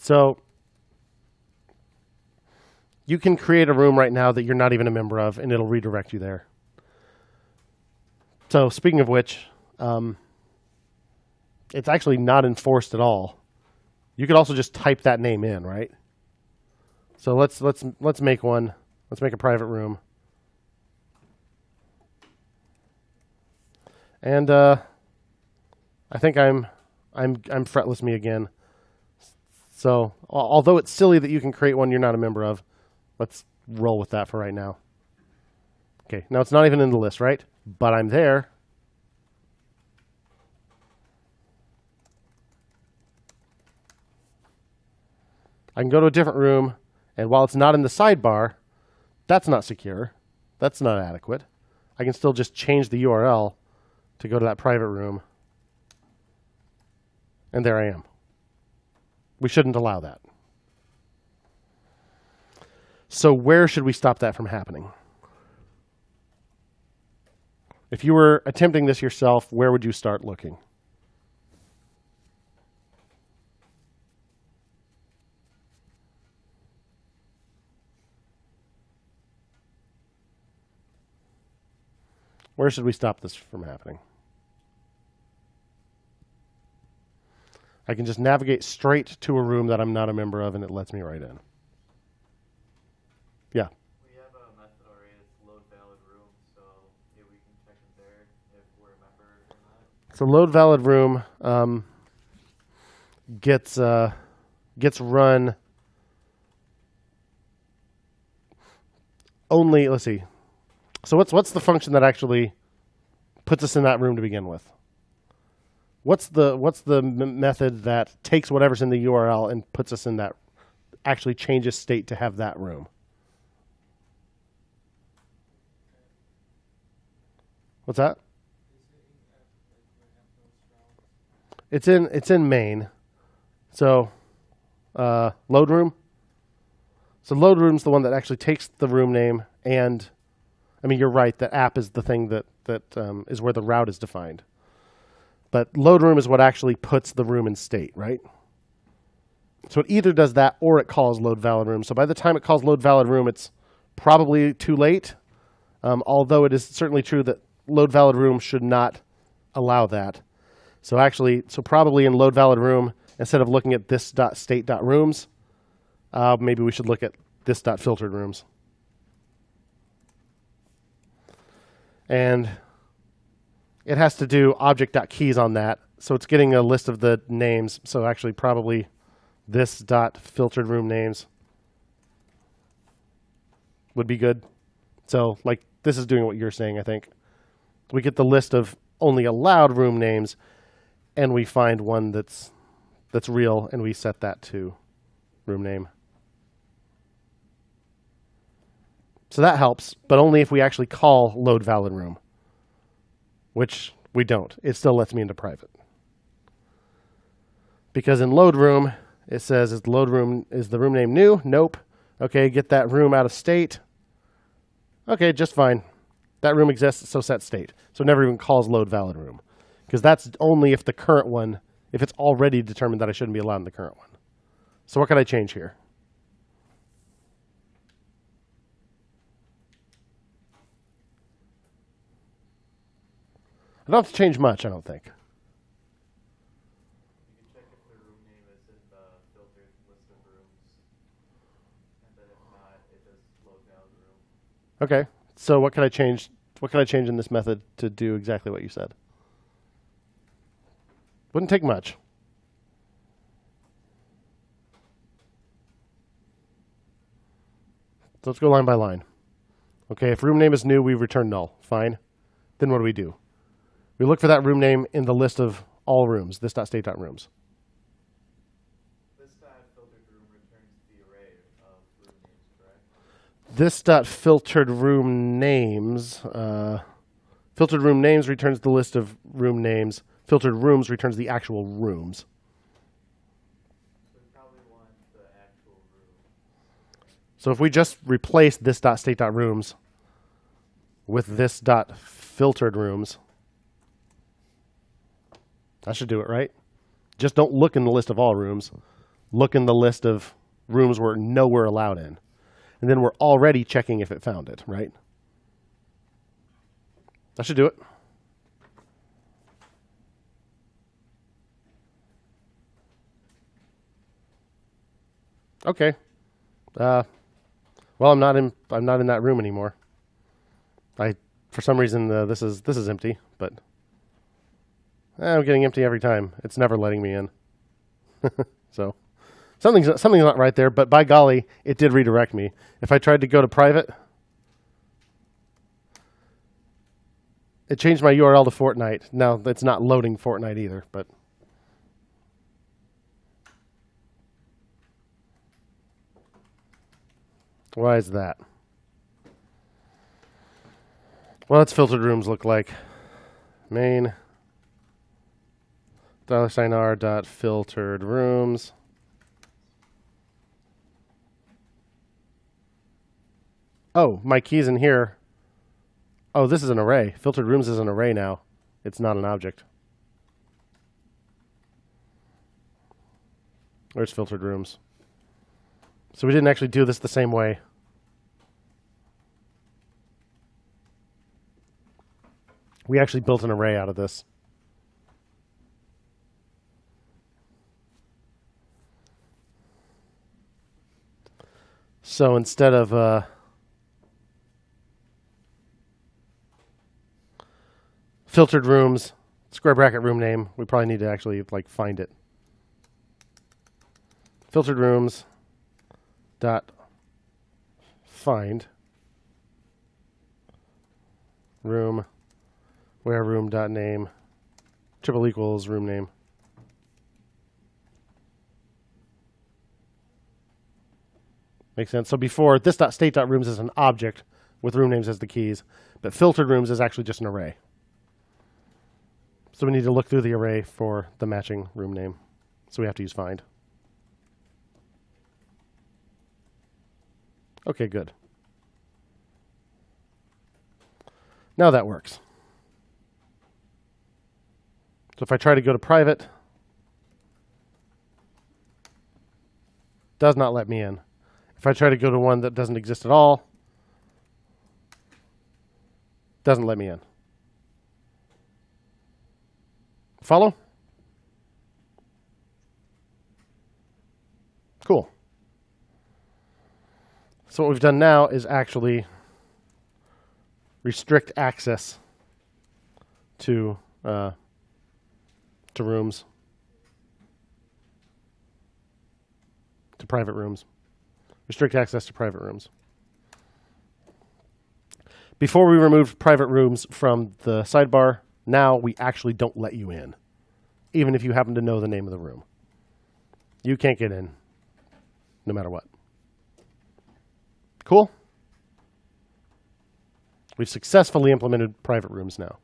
So you can create a room right now that you're not even a member of, and it'll redirect you there. So speaking of which, it's actually not enforced at all. You could also just type that name in, right? So let's make one. Let's make a private room. And I think I'm fretless me again. So although it's silly that you can create one you're not a member of, let's roll with that for right now. Okay, now it's not even in the list, right? But I'm there. I can go to a different room, and while it's not in the sidebar, that's not secure. That's not adequate. I can still just change the URL to go to that private room. And there I am. We shouldn't allow that. So where should we stop that from happening? If you were attempting this yourself, where would you start looking? Where should we stop this from happening? I can just navigate straight to a room that I'm not a member of, and it lets me right in. Yeah. We have a method already. It's load valid room, so yeah, we can check it there if we're a member or not. So load valid room gets run only. Let's see. So what's the function that actually puts us in that room to begin with? What's the method that takes whatever's in the URL and puts us in that, actually changes state to have that room? What's that? It's in main. So load room. So load room's the one that actually takes the room name, and I mean, you're right, that app is the thing that is where the route is defined. But load room is what actually puts the room in state, right? So it either does that or it calls load valid room. So by the time it calls load valid room, it's probably too late. Although it is certainly true that load valid room should not allow that. So probably in load valid room, instead of looking at this.state.rooms, maybe we should look at this.filtered rooms. And it has to do object.keys on that. So it's getting a list of the names. So actually probably this.filtered room names would be good. So like this is doing what you're saying, I think. We get the list of only allowed room names, and we find one that's real, and we set that to room name. So that helps, but only if we actually call load valid room, which we don't. It still lets me into private. Because in load room, it says, is the room name new? Nope. Okay, get that room out of state. Okay, just fine. That room exists, so set state. So it never even calls load valid room. Because that's only if the current one, if it's already determined that I shouldn't be allowed in the current one. So what can I change here? I don't have to change much, I don't think. You can check if the room name is in the filtered list of rooms. And then if not, it does load valid room. Okay. So what can I change? What can I change in this method to do exactly what you said? Wouldn't take much. So let's go line by line. Okay, if room name is new, we return null. Fine. Then what do? We look for that room name in the list of all rooms, this.state.rooms. This.filtered room returns the array of room names, correct? This.filtered room names. Filtered room names returns the list of room names. Filtered rooms returns the actual rooms. So we probably want the actual room. So if we just replace this.state.rooms with this.filtered rooms, that should do it, right? Just don't look in the list of all rooms. look in the list of rooms we're nowhere allowed in. And then we're already checking if it found it, right? That should do it. Okay. Well, I'm not in that room anymore. For some reason this is empty, but I'm getting empty every time. It's never letting me in. So something's not right there, but by golly, it did redirect me. If I tried to go to private, it changed my URL to Fortnite. Now it's not loading Fortnite either, but why is that? Well, that's filtered rooms look like. Main $r.filtered rooms. Oh, my key's in here. Oh, this is an array. Filtered rooms is an array now. It's not an object. Where's filtered rooms? So we didn't actually do this the same way. We actually built an array out of this. So instead of filtered rooms, square bracket room name, we probably need to actually like find it. Filtered rooms dot find room where room dot name triple equals room name. Makes sense. So before, this .state.rooms is an object with room names as the keys, but filtered rooms is actually just an array. So we need to look through the array for the matching room name. So we have to use find. Okay, good. Now that works. So if I try to go to private, does not let me in. If I try to go to one that doesn't exist at all, doesn't let me in. Follow? Cool. So what we've done now is actually restrict access to rooms, to private rooms. Restrict access to private rooms. Before we removed private rooms from the sidebar, now we actually don't let you in, even if you happen to know the name of the room. You can't get in, no matter what. Cool? We've successfully implemented private rooms now.